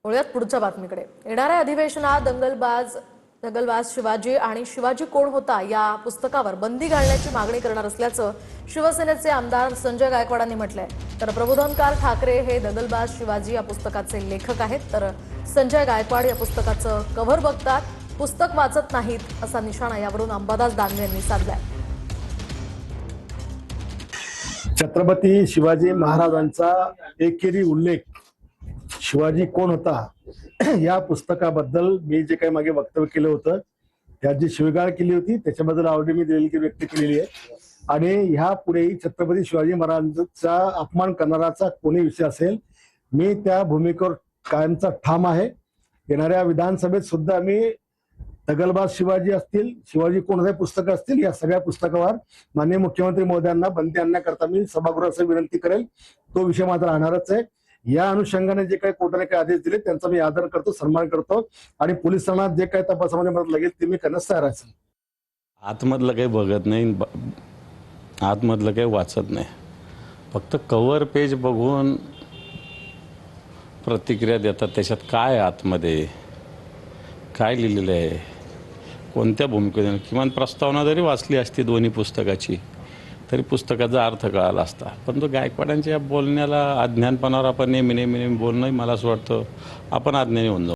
वळूयात पुढच्या बातमीकडे। येणाऱ्या अधिवेशनात दंगलबाज शिवाजी आणि शिवाजी कोण होता या पुस्तकावर बंदी घालण्याची मागणी करणार असल्याचं शिवसेनेचे आमदार संजय गायकवाडांनी म्हटलंय। तर प्रबोधनकार ठाकरे हे दंगलबाज शिवाजी या पुस्तकाचे लेखक आहेत, तर संजय गायकवाड या पुस्तकाचं कव्हर बघतात, पुस्तक वाचत नाहीत असा निशाणा यावरून अंबादास दानवे यांनी साधलाय। छत्रपती शिवाजी महाराजांचा एकेरी उल्लेख शिवाजी कोण होता या पुस्तकाबद्दल मी जे काही मागे वक्तव्य केलं होतं, त्यात जी शिवीगाळ केली होती त्याच्याबद्दल आवडी मी दिलेली व्यक्त केलेली आहे। आणि ह्या पुढेही छत्रपती शिवाजी महाराजांचा अपमान करणाराचा कोणी विषय असेल, मी त्या भूमिकेवर कायमचा ठाम आहे। येणाऱ्या विधानसभेत सुद्धा मी दंगलबाज शिवाजी असतील, शिवाजी कोण होते पुस्तकं असतील, या सगळ्या पुस्तकावर माननीय मुख्यमंत्री महोदयांना बंदी आणण्याकरता मी सभागृहास विनंती करेल। तो विषय मात्र राहणारच आहे। या अनुषंगाने जे काही कोर्टाने काही आदेश दिले त्यांचा मी आदर करतो, सन्मान करतो आणि पोलिसांना जे काही तपासामध्ये मदत लागेल ते मी करण्यास तयार आहे। आतमधलं काही बघत नाही, आतमधलं काही वाचत नाही, फक्त कव्हर पेज बघून प्रतिक्रिया देतात। त्याच्यात काय आतमध्ये काय लिहिलेलं आहे, कोणत्या भूमिकेने, किमान प्रस्तावना जरी वाचली असती दोन्ही पुस्तकाची तरी पुस्तकाचा अर्थ कळाला असता। पण तो गायकवाडांच्या बोलण्याला अज्ञानपणावर आपण नेहमी बोलणं, मला असं वाटतं आपण अज्ञानी होऊन जाऊ।